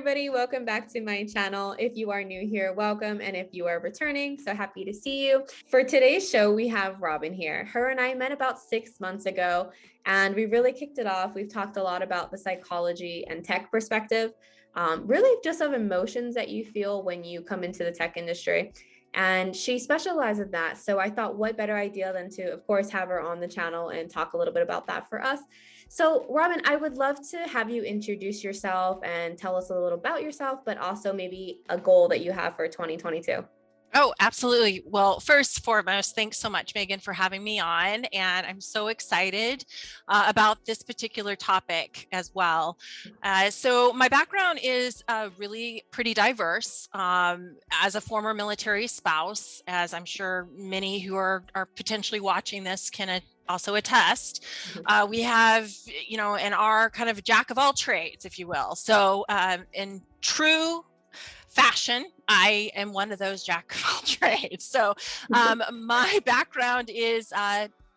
everybody. Welcome back to my channel. If you are new here, welcome. And if you are returning, so happy to see you. For today's show, we have Robyn here. Her and I met about 6 months ago, and we really kicked it off. We've talked a lot about the psychology and tech perspective, really just of emotions that you feel when you come into the tech industry. And she specializes in that. So I thought, what better idea than to, of course, have her on the channel and talk a little bit about that for us. So Robyn, I would love to have you introduce yourself and tell us a little about yourself, but also maybe a goal that you have for 2022. Oh, absolutely. Well, first and foremost, thanks so much, Megan, for having me on. And I'm so excited about this particular topic as well. So my background is really pretty diverse. As a former military spouse, as I'm sure many who are potentially watching this can also attest, we have, in our kind of jack of all trades, if you will. So in true fashion, I am one of those jack of all trades. So my background is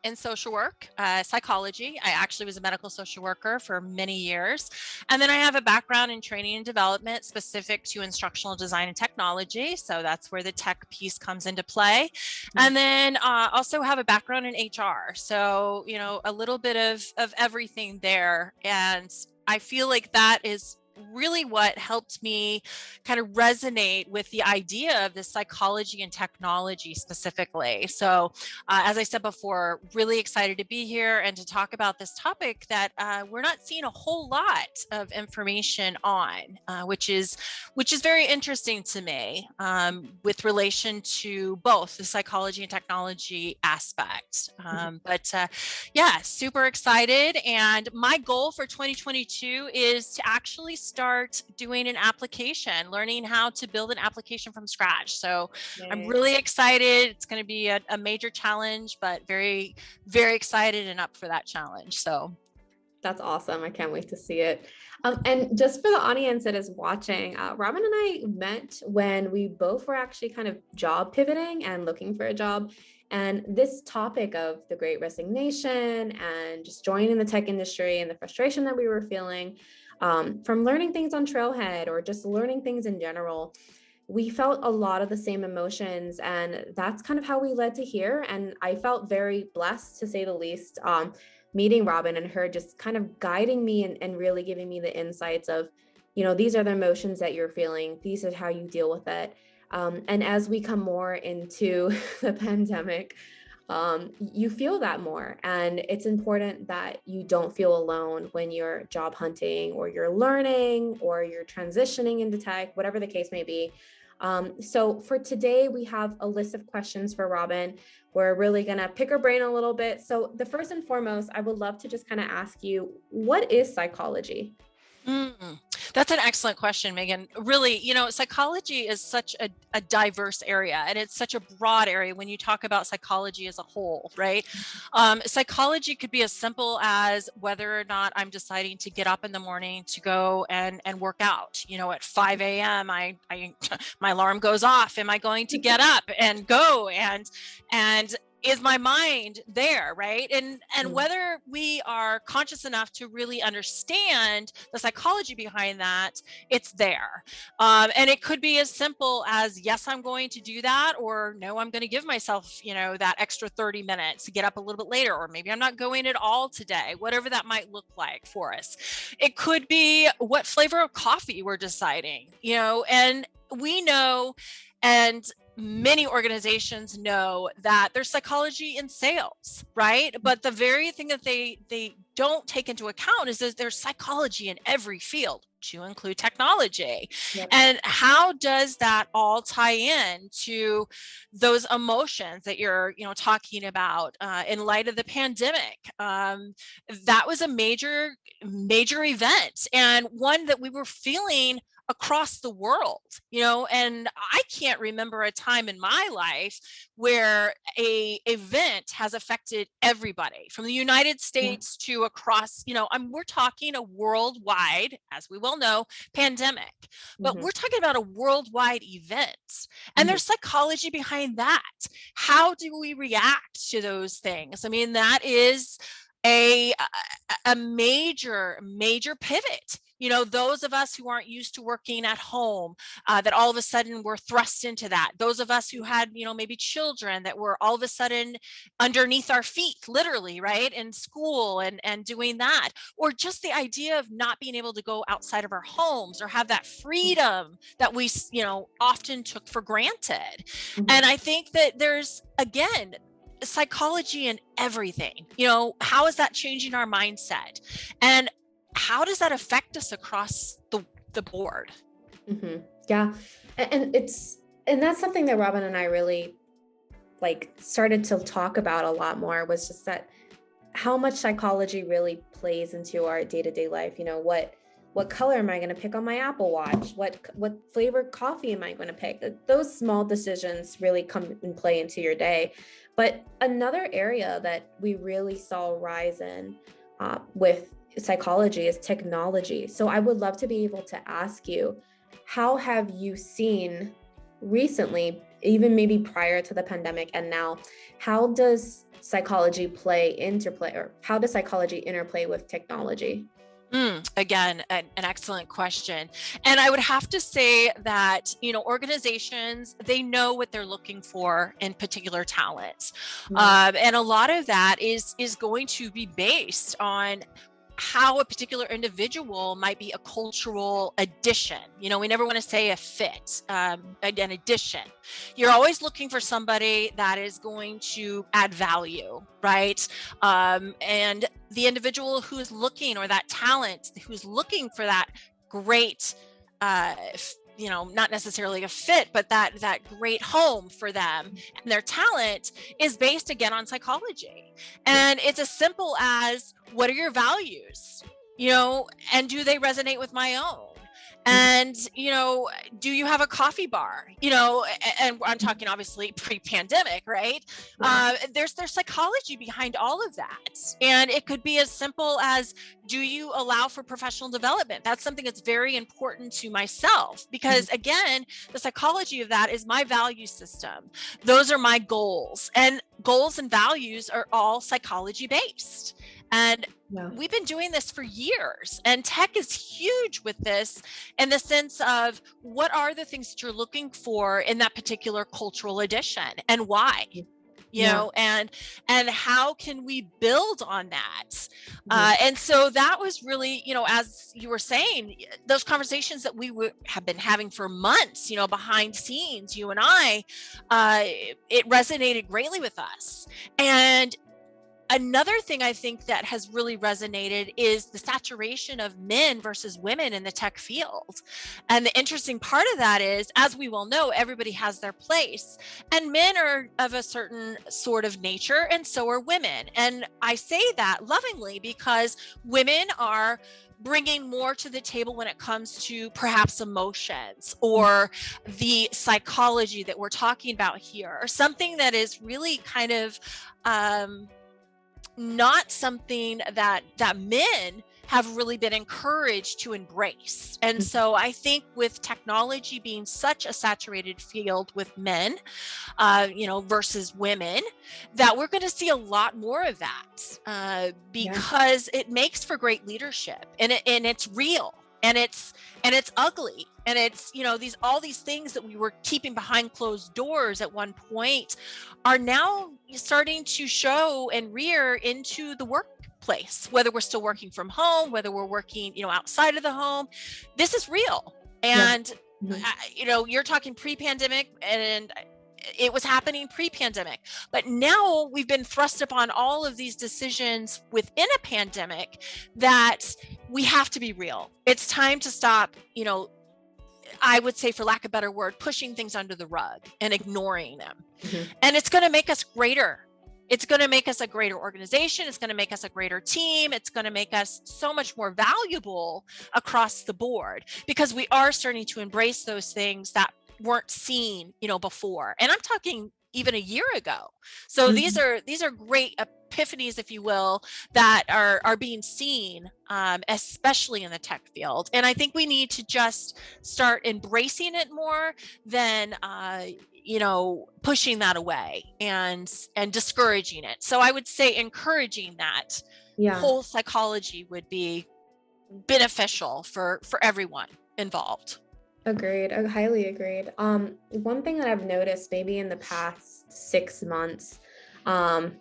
in social work, psychology. I actually was a medical social worker for many years. And then I have a background in training and development specific to instructional design and technology. So that's where the tech piece comes into play. And then also have a background in HR. So, a little bit of everything there. And I feel like that is really what helped me kind of resonate with the idea of this psychology and technology specifically. So as I said before, really excited to be here and to talk about this topic that we're not seeing a whole lot of information on, which is very interesting to me with relation to both the psychology and technology aspect. But yeah, super excited. And my goal for 2022 is to actually start doing an application, learning how to build an application from scratch. So I'm really excited. It's going to be a major challenge, but very, very excited and up for that challenge. So that's awesome. I can't wait to see it. And just for the audience that is watching, Robyn and I met when we both were actually kind of job pivoting and looking for a job. And this topic of the Great Resignation and just joining the tech industry and the frustration that we were feeling from learning things on Trailhead or just learning things in general, we felt a lot of the same emotions, and that's kind of how we led to here. And I felt very blessed, to say the least, meeting Robyn and her just kind of guiding me and really giving me the insights of, these are the emotions that you're feeling. These are how you deal with it. And as we come more into the pandemic, you feel that more. And it's important that you don't feel alone when you're job hunting or you're learning or you're transitioning into tech, whatever the case may be. So for today, we have a list of questions for Robyn. We're really going to pick her brain a little bit. So the first and foremost, I would love to just kind of ask you, what is psychology? That's an excellent question, Megan. Really, psychology is such a diverse area, and it's such a broad area when you talk about psychology as a whole, right? Psychology could be as simple as whether or not I'm deciding to get up in the morning to go and work out. At 5 a.m., I my alarm goes off. Am I going to get up and go and is my mind there, right? And whether we are conscious enough to really understand the psychology behind that, it's there. And it could be as simple as, yes, I'm going to do that, or no, I'm going to give myself, that extra 30 minutes to get up a little bit later, or maybe I'm not going at all today, whatever that might look like for us. It could be what flavor of coffee we're deciding, and we know, and many organizations know, that there's psychology in sales, right? But the very thing that they don't take into account is that there's psychology in every field, to include technology. Yep. And how does that all tie in to those emotions that you're, talking about in light of the pandemic? That was a major event, and one that we were feeling across the world, and I can't remember a time in my life where a event has affected everybody from the United States to across, we're talking a worldwide, as we well know, pandemic, but we're talking about a worldwide event, and there's psychology behind that. How do we react to those things? I mean, that is a major pivot those of us who aren't used to working at home, that all of a sudden were thrust into that. Those of us who had, maybe children that were all of a sudden underneath our feet, literally, right, in school and doing that, or just the idea of not being able to go outside of our homes or have that freedom that we, often took for granted. Mhm. And I think that there's, again, psychology in everything. How is that changing our mindset? And how does that affect us across the board? Mm-hmm. Yeah. And that's something that Robyn and I really started to talk about a lot more, was just that how much psychology really plays into our day-to-day life. What color am I going to pick on my Apple Watch? What flavored coffee am I going to pick? Those small decisions really come and play into your day. But another area that we really saw a rise in with psychology is technology. So I would love to be able to ask you, how have you seen recently, even maybe prior to the pandemic and now, how does psychology interplay with technology? Again, an excellent question. And I would have to say that, organizations, they know what they're looking for in particular talents. And a lot of that is going to be based on how a particular individual might be a cultural addition. We never want to say a fit, an addition. You're always looking for somebody that is going to add value, right? And the individual who is looking, or that talent who's looking for that great, not necessarily a fit, but that great home for them and their talent is based, again, on psychology. And it's as simple as, what are your values? And do they resonate with my own? And, do you have a coffee bar? And I'm talking obviously pre-pandemic, right? There's psychology behind all of that. And it could be as simple as, do you allow for professional development? That's something that's very important to myself, because again, the psychology of that is my value system. Those are my goals, and goals and values are all psychology based. And we've been doing this for years, and tech is huge with this, in the sense of, what are the things that you're looking for in that particular cultural addition, and why? And how can we build on that? And so that was really, as you were saying, those conversations that we have been having for months, behind scenes, you and I, it resonated greatly with us. And another thing I think that has really resonated is the saturation of men versus women in the tech field. And the interesting part of that is, as we well know, everybody has their place, and men are of a certain sort of nature, and so are women. And I say that lovingly, because women are bringing more to the table when it comes to perhaps emotions, or the psychology that we're talking about here, or something that is really kind of not something that men have really been encouraged to embrace. And so I think with technology being such a saturated field with men, versus women, that we're going to see a lot more of that, because it makes for great leadership, and it's real. And it's ugly, and it's, all these things that we were keeping behind closed doors at one point are now starting to show and rear into the workplace, whether we're still working from home, whether we're working, outside of the home. This is real. And, you're talking pre-pandemic, and it was happening pre-pandemic, but now we've been thrust upon all of these decisions within a pandemic that we have to be real. It's time to stop, I would say, for lack of a better word, pushing things under the rug and ignoring them. And it's going to make us greater. It's going to make us a greater organization. It's going to make us a greater team. It's going to make us so much more valuable across the board, because we are starting to embrace those things that weren't seen, before. And I'm talking even a year ago. So these are great epiphanies, if you will, that are being seen, especially in the tech field. And I think we need to just start embracing it more than pushing that away and discouraging it. So I would say encouraging that whole psychology would be beneficial for everyone involved. Agreed. I highly agreed. One thing that I've noticed maybe in the past 6 months,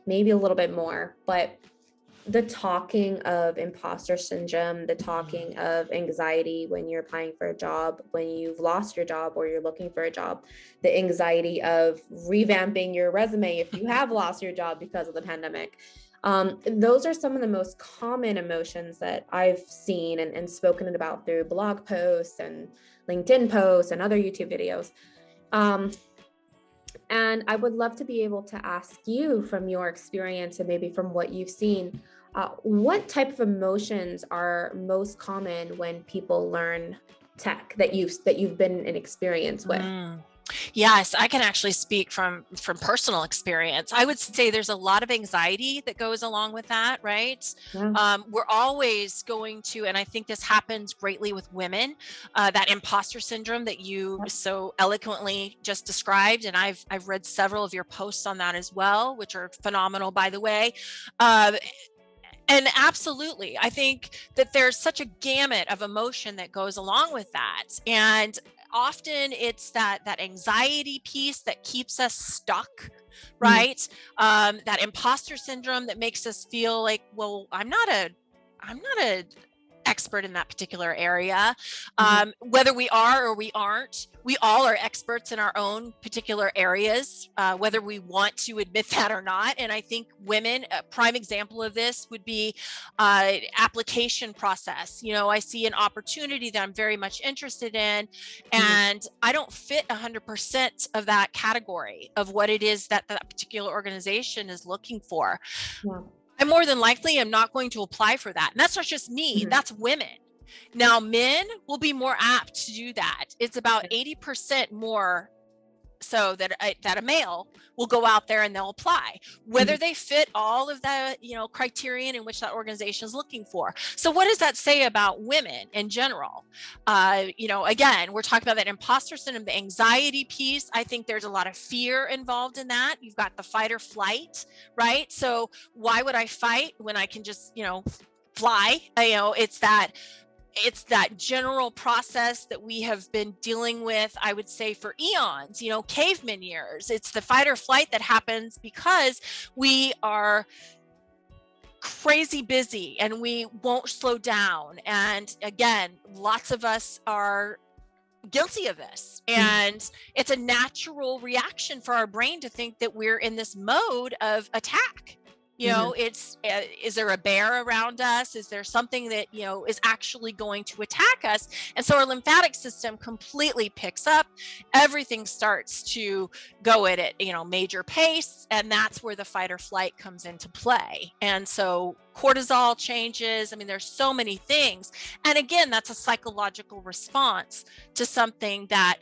maybe a little bit more, but the talking of imposter syndrome, the talking of anxiety when you're applying for a job, when you've lost your job or you're looking for a job, the anxiety of revamping your resume if you have lost your job because of the pandemic. Those are some of the most common emotions that I've seen and spoken about through blog posts and LinkedIn posts and other YouTube videos. And I would love to be able to ask you from your experience and maybe from what you've seen, what type of emotions are most common when people learn tech that you've been in experience with? Yes, I can actually speak from personal experience. I would say there's a lot of anxiety that goes along with that, right? Yeah. We're always going to, and I think this happens greatly with women, that imposter syndrome that you so eloquently just described, and I've read several of your posts on that as well, which are phenomenal, by the way. And absolutely, I think that there's such a gamut of emotion that goes along with that. And often it's that anxiety piece that keeps us stuck, right? That imposter syndrome that makes us feel like, well, I'm not a expert in that particular area. Whether we are or we aren't, we all are experts in our own particular areas, whether we want to admit that or not. And I think women, a prime example of this would be application process. You know, I see an opportunity that I'm very much interested in, and I don't fit 100% of that category of what it is that that particular organization is looking for. Yeah. I more than likely am not going to apply for that. And that's not just me, that's women. Now, men will be more apt to do that. It's about 80% more so that a male will go out there and they'll apply, whether they fit all of the criterion in which that organization is looking for. So what does that say about women in general? Again, we're talking about that imposter syndrome, the anxiety piece. I think there's a lot of fear involved in that. You've got the fight or flight, right? So why would I fight when I can just fly? It's that general process that we have been dealing with, I would say, for eons, caveman years. It's the fight or flight that happens because we are crazy busy and we won't slow down. And again, lots of us are guilty of this. And it's a natural reaction for our brain to think that we're in this mode of attack. It's is there a bear around us? Is there something that is actually going to attack us? And so our lymphatic system completely picks up. Everything starts to go at it major pace, and that's where the fight or flight comes into play. And so cortisol changes. I mean, there's so many things. And again, that's a psychological response to something that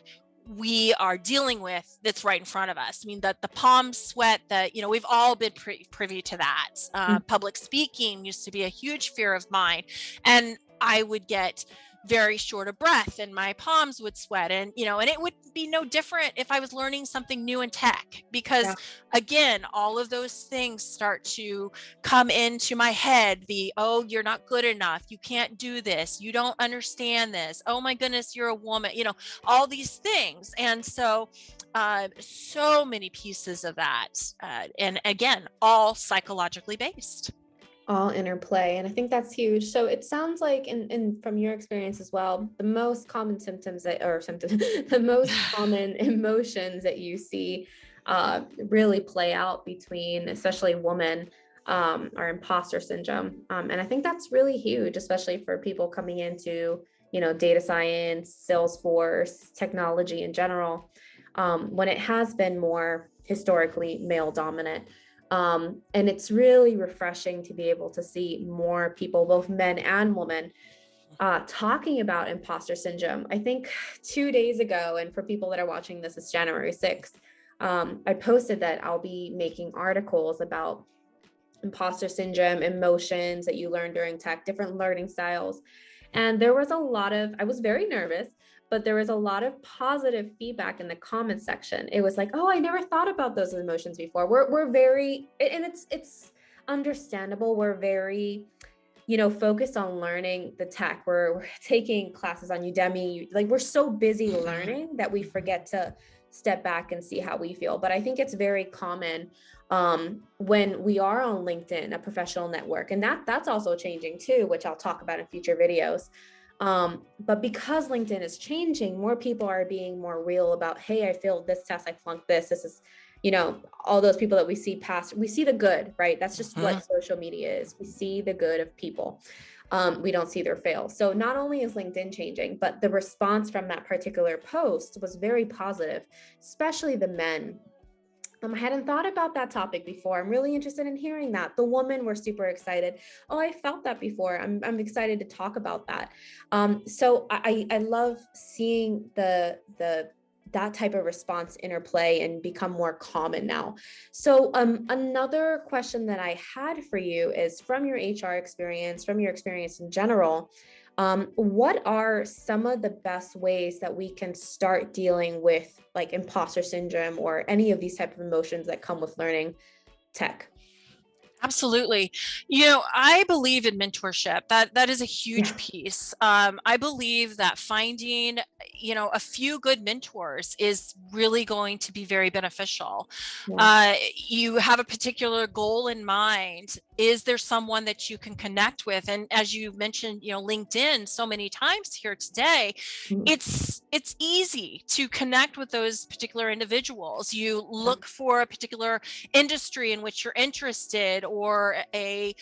we are dealing with that's right in front of us. I mean, the palm sweat, we've all been privy to that. Public speaking used to be a huge fear of mine, and I would get very short of breath and my palms would sweat, and it would be no different if I was learning something new in tech, because again, all of those things start to come into my head. Oh, you're not good enough, you can't do this, you don't understand this, oh my goodness, you're a woman, all these things. And so so many pieces of that, and again, all psychologically based. All interplay. And I think that's huge. So it sounds like, in from your experience as well, the most common the most common emotions that you see really play out between, especially women, are imposter syndrome. And I think that's really huge, especially for people coming into, data science, Salesforce, technology in general, when it has been more historically male dominant. And it's really refreshing to be able to see more people, both men and women, talking about imposter syndrome. I think 2 days ago, and for people that are watching this, it's January 6th, I posted that I'll be making articles about imposter syndrome, emotions that you learn during tech, different learning styles. And there was I was very nervous, but there was a lot of positive feedback in the comment section. It was like, oh, I never thought about those emotions before. We're very, and it's understandable. We're very focused on learning the tech. We're taking classes on Udemy. Like, we're so busy learning that we forget to step back and see how we feel. But I think it's very common when we are on LinkedIn, a professional network, and that's also changing too, which I'll talk about in future videos. But because LinkedIn is changing, more people are being more real about, hey, I failed this test, I flunked this. This is, all those people that we see past, we see the good, right? That's just what social media is. We see the good of people. We don't see their fails. So not only is LinkedIn changing, but the response from that particular post was very positive, especially the men. I hadn't thought about that topic before. I'm really interested in hearing that. The women were super excited. Oh, I felt that before. I'm excited to talk about that. So I love seeing that type of response interplay and become more common now. So another question that I had for you is, from your HR experience, from your experience in general, what are some of the best ways that we can start dealing with like imposter syndrome or any of these type of emotions that come with learning tech? Absolutely. I believe in mentorship. That is a huge piece. I believe that finding, a few good mentors is really going to be very beneficial. You have a particular goal in mind. Is there someone that you can connect with? And as you mentioned, LinkedIn so many times here today, it's easy to connect with those particular individuals. You look for a particular industry in which you're interested, or a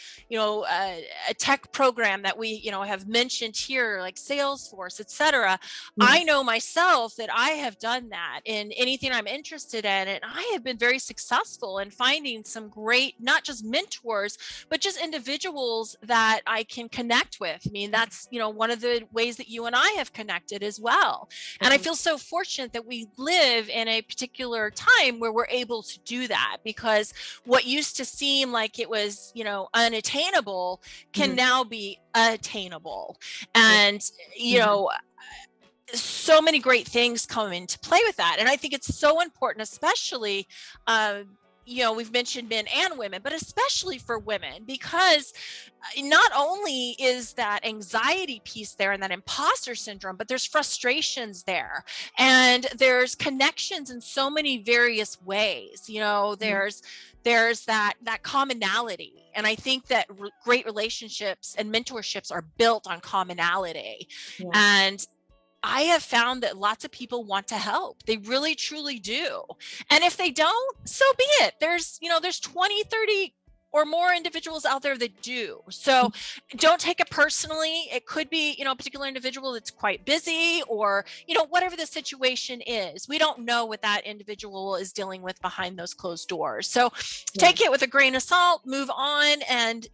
tech program that we have mentioned here, like Salesforce, etc. I know myself that I have done that in anything I'm interested in, and I have been very successful in finding some great, not just mentors, but just individuals that I can connect with. I mean, that's one of the ways that you and I have connected as well. And I feel so fortunate that we live in a particular time where we're able to do that, because what used to seem like it was, unattainable can now be attainable. And, so many great things come into play with that. And I think it's so important, especially, we've mentioned men and women, but especially for women, because not only is that anxiety piece there and that imposter syndrome, but there's frustrations there, and there's connections in so many various ways. There's that commonality. And I think that great relationships and mentorships are built on commonality. And I have found that lots of people want to help. They really, truly do. And if they don't, so be it. There's 20, 30 or more individuals out there that do. So don't take it personally. It could be, a particular individual that's quite busy, or, whatever the situation is. We don't know what that individual is dealing with behind those closed doors. So take it with a grain of salt, move on. And,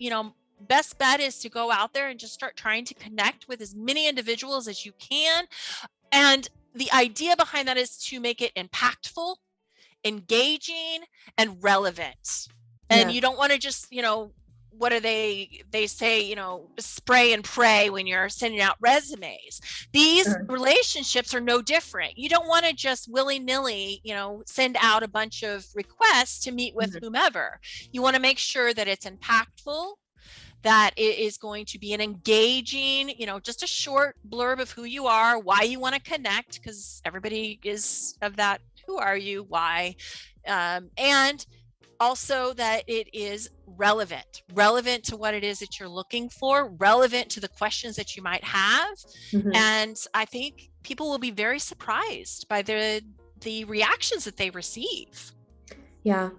best bet is to go out there and just start trying to connect with as many individuals as you can. And the idea behind that is to make it impactful, engaging, and relevant. And you don't want to just, what do they say, spray and pray when you're sending out resumes. These relationships are no different. You don't want to just willy-nilly, send out a bunch of requests to meet with whomever. You want to make sure that it's impactful, that it is going to be an engaging, just a short blurb of who you are, why you want to connect, because everybody is of that, who are you, why, and also that it is relevant to what it is that you're looking for, relevant to the questions that you might have. And I think people will be very surprised by the reactions that they receive. Yeah.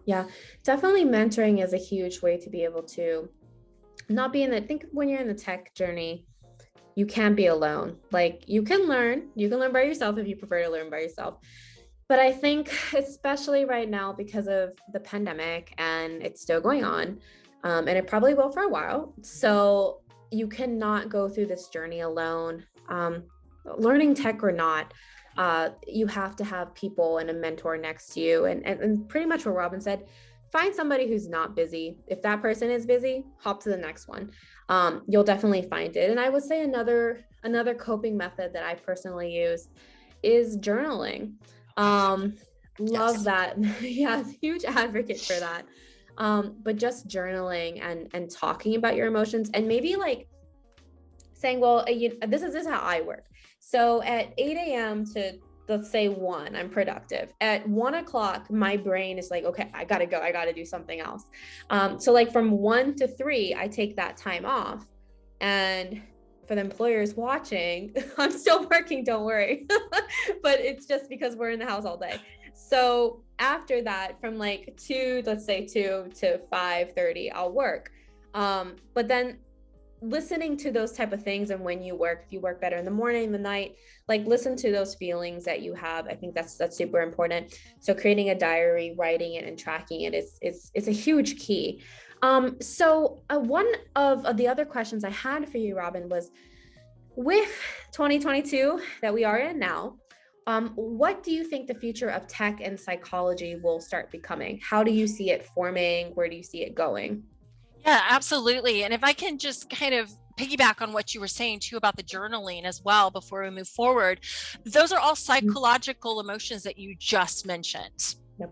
Definitely mentoring is a huge way to be able to not be I think when you're in the tech journey, you can't be alone. Like, you can learn by yourself if you prefer to learn by yourself. But I think especially right now, because of the pandemic, and it's still going on, and it probably will for a while. So you cannot go through this journey alone. Learning tech or not, you have to have people and a mentor next to you. And pretty much what Robyn said, find somebody who's not busy. If that person is busy, hop to the next one. You'll definitely find it. And I would say another coping method that I personally use is journaling. Love that. Yeah, huge advocate for that. But just journaling and talking about your emotions, and maybe like saying, well, this is how I work. So at 8 a.m. to, let's say 1, I'm productive. At 1 o'clock, my brain is like, okay, I gotta go. I gotta do something else. So like from 1 to 3, I take that time off. And for the employers watching, I'm still working, don't worry. But it's just because we're in the house all day. So after that, from like 2, let's say 2 to 5:30, I'll work. But then listening to those type of things, and when you work, if you work better in the morning, the night, like listen to those feelings that you have. I think that's super important. So creating a diary, writing it and tracking it is a huge key. So one of the other questions I had for you, Robyn, was with 2022 that we are in now, what do you think the future of tech and psychology will start becoming? How do you see it forming? Where do you see it going? Yeah, absolutely. And if I can just kind of piggyback on what you were saying too about the journaling as well before we move forward, those are all psychological emotions that you just mentioned. Yep.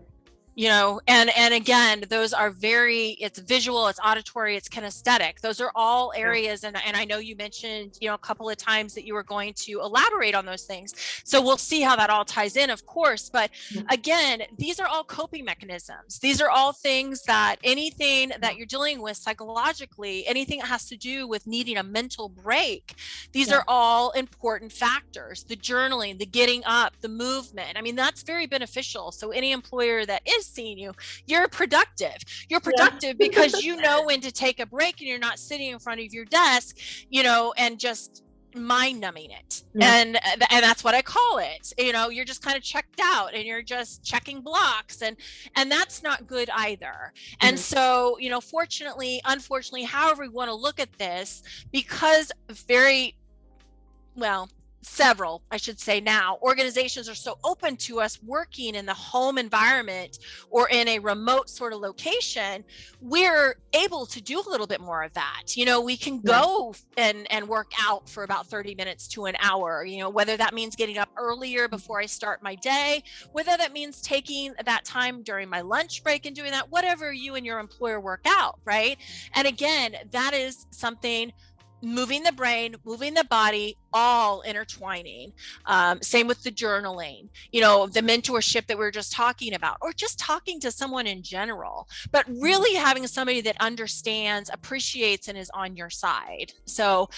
And again, those are it's visual, it's auditory, it's kinesthetic. Those are all areas. And I know you mentioned, a couple of times that you were going to elaborate on those things. So we'll see how that all ties in, of course. But again, these are all coping mechanisms. These are all things that anything that you're dealing with psychologically, anything that has to do with needing a mental break, these are all important factors. The journaling, the getting up, the movement. I mean, that's very beneficial. So any employer that is seeing you're productive because you know when to take a break, and you're not sitting in front of your desk, and just mind numbing it. And that's what I call it. You're just kind of checked out, and you're just checking blocks, and that's not good either. And so, fortunately, unfortunately, however we want to look at this, because several, I should say now, organizations are so open to us working in the home environment or in a remote sort of location, we're able to do a little bit more of that. We can go and work out for about 30 minutes to an hour, whether that means getting up earlier before I start my day, whether that means taking that time during my lunch break and doing that, whatever you and your employer work out, right? And again, that is something, moving the brain, moving the body, all intertwining. Same with the journaling, the mentorship that we were just talking about, or just talking to someone in general, but really having somebody that understands, appreciates, and is on your side. So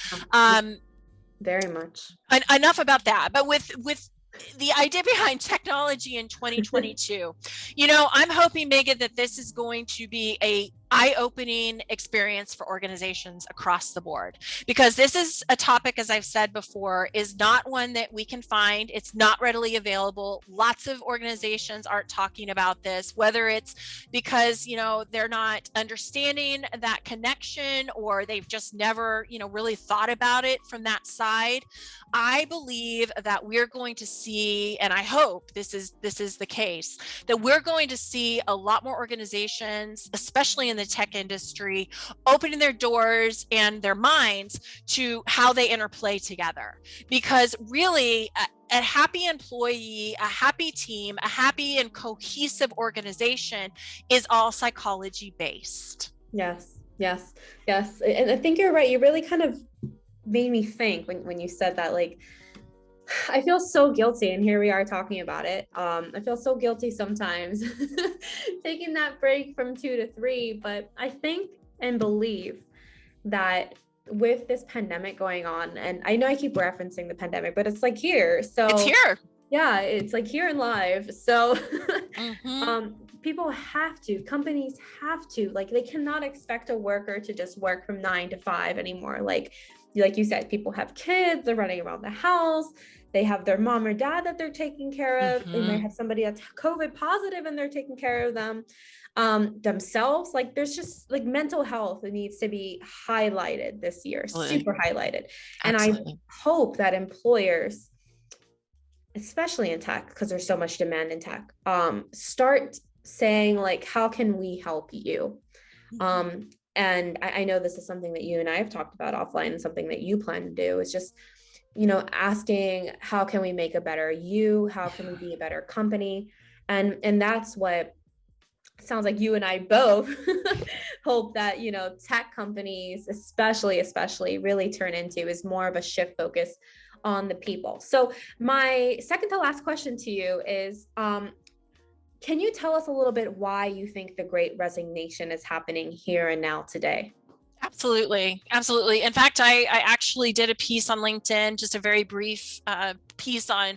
very much. Enough about that. But with the idea behind technology in 2022, I'm hoping, Megan, that this is going to be a eye-opening experience for organizations across the board, because this is a topic, as I've said before, is not one that we can find. It's not readily available. Lots of organizations aren't talking about this, whether it's because, they're not understanding that connection, or they've just never, really thought about it from that side. I believe that we're going to see, and I hope this is the case, that we're going to see a lot more organizations, especially in the tech industry, opening their doors and their minds to how they interplay together. Because really, a happy employee, a happy team, a happy and cohesive organization is all psychology based. Yes. And I think you're right. You really kind of made me think when you said that, like, I feel so guilty, and here we are talking about it. I feel so guilty sometimes taking that break from 2 to 3, but I think and believe that with this pandemic going on, and I know I keep referencing the pandemic, but it's like here. So it's here. Yeah, it's like here and live. So people have to, companies have to, like, they cannot expect a worker to just work from 9 to 5 anymore. Like you said, people have kids, they're running around the house. They have their mom or dad that they're taking care of. They might have somebody that's COVID positive and they're taking care of them themselves. Like, there's just like mental health that needs to be highlighted this year, super highlighted. And Absolutely. I hope that employers, especially in tech, because there's so much demand in tech, start saying, like, how can we help you? And I know this is something that you and I have talked about offline, and something that you plan to do is just, asking, how can we make a better you? How can we be a better company? And that's what sounds like you and I both hope that, tech companies, especially really turn into is more of a shift focus on the people. So my second to last question to you is, can you tell us a little bit why you think the Great Resignation is happening here and now today? Absolutely. Absolutely. In fact, I actually did a piece on LinkedIn, just a very brief piece on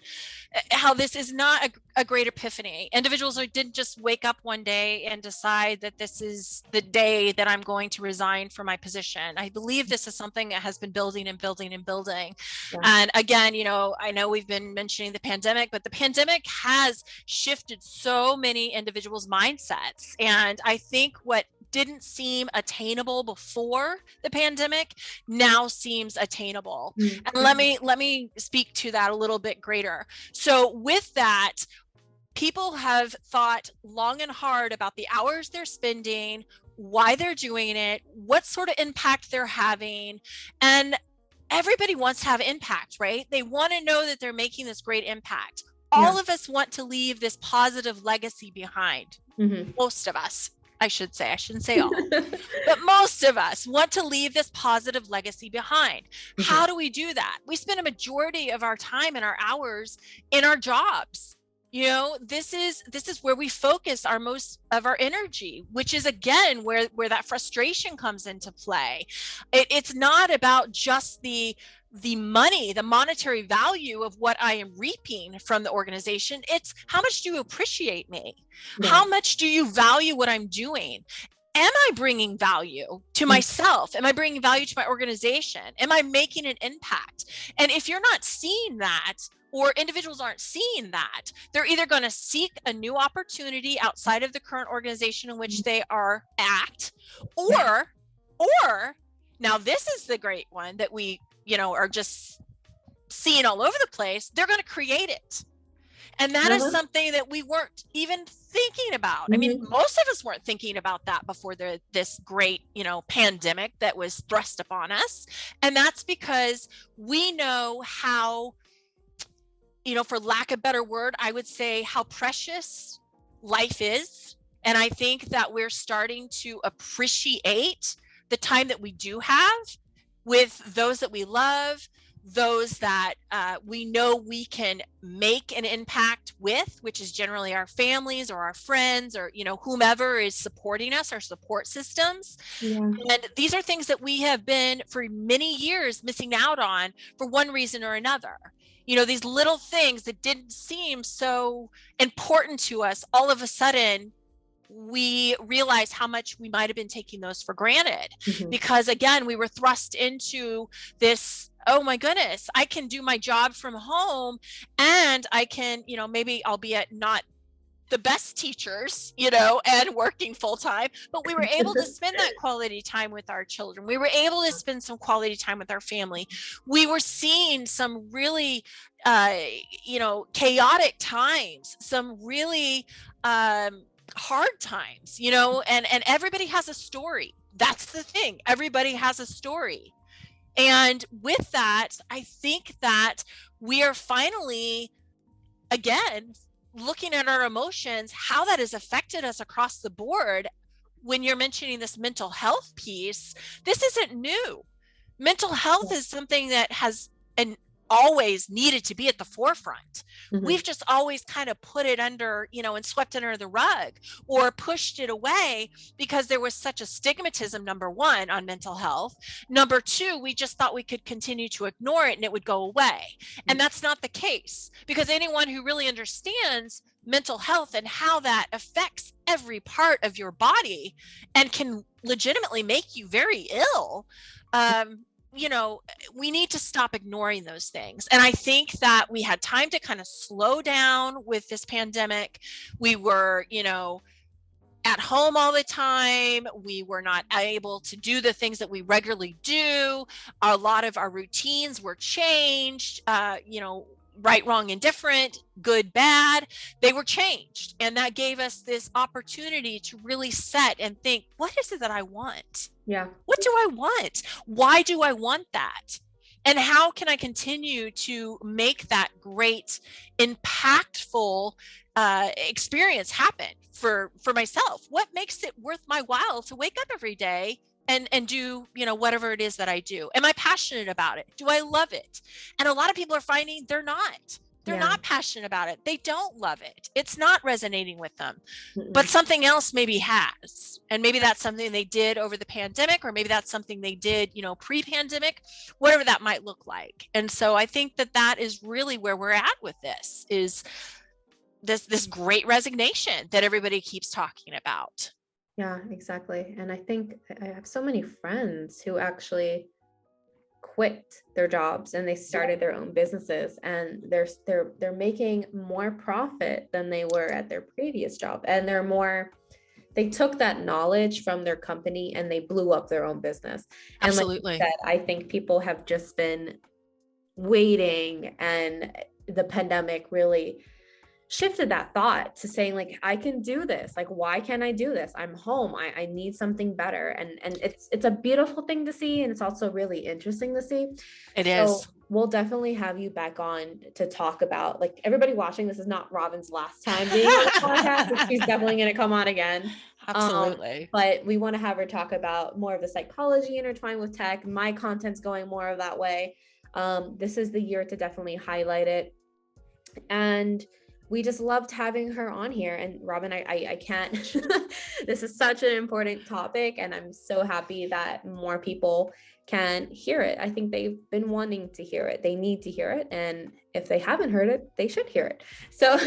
how this is not a great epiphany. Individuals didn't just wake up one day and decide that this is the day that I'm going to resign from my position. I believe this is something that has been building and building and building. Yeah. And again, I know we've been mentioning the pandemic, but the pandemic has shifted so many individuals' mindsets. And I think what didn't seem attainable before the pandemic now seems attainable. Mm-hmm. And let me speak to that a little bit greater. So with that, people have thought long and hard about the hours they're spending, why they're doing it, what sort of impact they're having. And everybody wants to have impact, right? They want to know that they're making this great impact. All of us want to leave this positive legacy behind. Mm-hmm. Most of us. I shouldn't say all, but most of us want to leave this positive legacy behind. Mm-hmm. How do we do that? We spend a majority of our time and our hours in our jobs. This is where we focus most of our energy, which is again where that frustration comes into play. It's not about just the money, the monetary value of what I am reaping from the organization. It's how much do you appreciate me? Yeah. How much do you value what I'm doing? Am I bringing value to myself? Am I bringing value to my organization? Am I making an impact? And if you're not seeing that, or individuals aren't seeing that, they're either going to seek a new opportunity outside of the current organization in which they are at, or now this is the great one that we are just seeing all over the place. They're going to create it. And that is something that we weren't even thinking about. Mm-hmm. I mean, most of us weren't thinking about that before this great, pandemic that was thrust upon us. And that's because we know how, for lack of a better word, I would say how precious life is. And I think that we're starting to appreciate the time that we do have with those that we love, those that we know we can make an impact with, which is generally our families or our friends or, whomever is supporting us, our support systems. Yeah. And these are things that we have been for many years missing out on for one reason or another. These little things that didn't seem so important to us, all of a sudden, we realize how much we might have been taking those for granted. Mm-hmm. Because again, we were thrust into this, oh my goodness, I can do my job from home and I can, maybe I'll be at not the best teachers, and working full time, but we were able to spend that quality time with our children. We were able to spend some quality time with our family. We were seeing some really, chaotic times, some really, hard times, and everybody has a story. That's the thing. Everybody has a story. And with that, I think that we are finally, again, looking at our emotions, how that has affected us across the board. When you're mentioning this mental health piece, this isn't new. Mental health is something that has always needed to be at the forefront. Mm-hmm. We've just always kind of put it under, and swept it under the rug or pushed it away because there was such a stigmatism, number one, on mental health. Number two, we just thought we could continue to ignore it and it would go away. Mm-hmm. And that's not the case, because anyone who really understands mental health and how that affects every part of your body and can legitimately make you very ill, we need to stop ignoring those things. And I think that we had time to kind of slow down with this pandemic. We were, at home all the time. We were not able to do the things that we regularly do. A lot of our routines were changed, right, wrong, indifferent, good, bad. They were changed. And that gave us this opportunity to really set and think, what is it that I want? Yeah. What do I want? Why do I want that? And how can I continue to make that great, impactful experience happen for myself. What makes it worth my while to wake up every day and do, whatever it is that I do? Am I passionate about it? Do I love it? And a lot of people are finding they're not. They're Yeah. not passionate about it. They don't love it. It's not resonating with them. Mm-mm. But something else maybe has. And maybe that's something they did over the pandemic, or maybe that's something they did, pre-pandemic, whatever that might look like. And so I think that is really where we're at with this, is this great resignation that everybody keeps talking about. Yeah, exactly. And I think I have so many friends who actually quit their jobs and they started their own businesses, and they're making more profit than they were at their previous job, and they took that knowledge from their company and they blew up their own business. And Absolutely. like you said, I think people have just been waiting, and the pandemic really shifted that thought to saying, like, I can do this. Like, why can't I do this? I'm home. I need something better. And it's a beautiful thing to see. And it's also really interesting to see. It So is. we'll definitely have you back on to talk about, like, everybody watching, this is not Robyn's last time being on the podcast. She's definitely going to come on again. Absolutely. But we want to have her talk about more of the psychology intertwined with tech. My content's going more of that way. This is the year to definitely highlight it. And we just loved having her on here. And Robyn, I can't, this is such an important topic, and I'm so happy that more people can hear it. I think they've been wanting to hear it. They need to hear it. And if they haven't heard it, they should hear it. So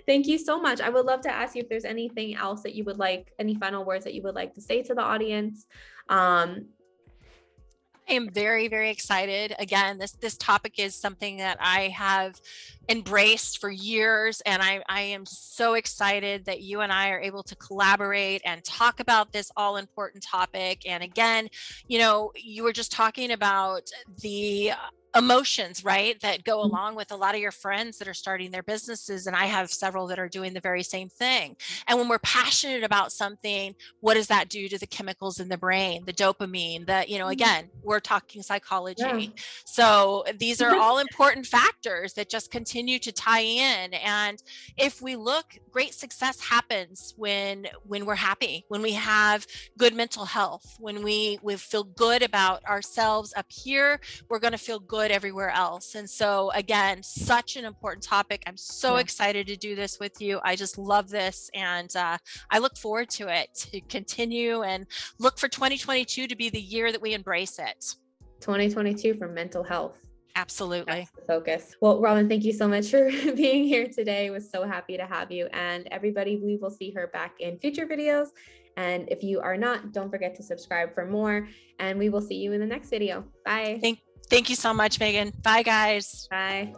thank you so much. I would love to ask you if there's anything else that you would like, any final words that you would like to say to the audience. I am very, very excited. Again, this topic is something that I have embraced for years, and I am so excited that you and I are able to collaborate and talk about this all important topic. And again, you were just talking about the emotions, right, that go along with a lot of your friends that are starting their businesses, and I have several that are doing the very same thing. And when we're passionate about something, what does that do to the chemicals in the brain, the dopamine, again, we're talking psychology. Yeah. So these are all important factors that just continue to tie in. And if we look, great success happens when we're happy, when we have good mental health, when we feel good about ourselves up here, we're going to feel good everywhere else. And so again, such an important topic. I'm so excited to do this with you. I just love this, and I look forward to it, to continue, and look for 2022 to be the year that we embrace it. 2022 for mental health. Absolutely. That's the focus. Well, Robyn, thank you so much for being here today. Was so happy to have you. And everybody, we will see her back in future videos. And if you are not, don't forget to subscribe for more. And we will see you in the next video. Bye. Thank you so much, Megan. Bye, guys. Bye.